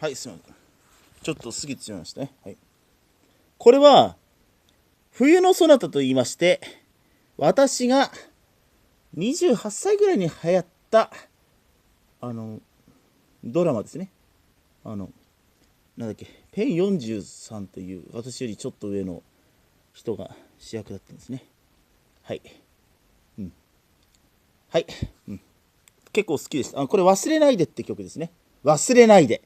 はい、すみません。ちょっと過ぎてしまいましたね。はい。これは、冬のソナタと言いまして、私が28歳ぐらいに流行った、ドラマですね。なんだっけ、ペン43という、私よりちょっと上の人が主役だったんですね。はい。うん。はい。うん。結構好きでした。これ、忘れないでって曲ですね。忘れないで。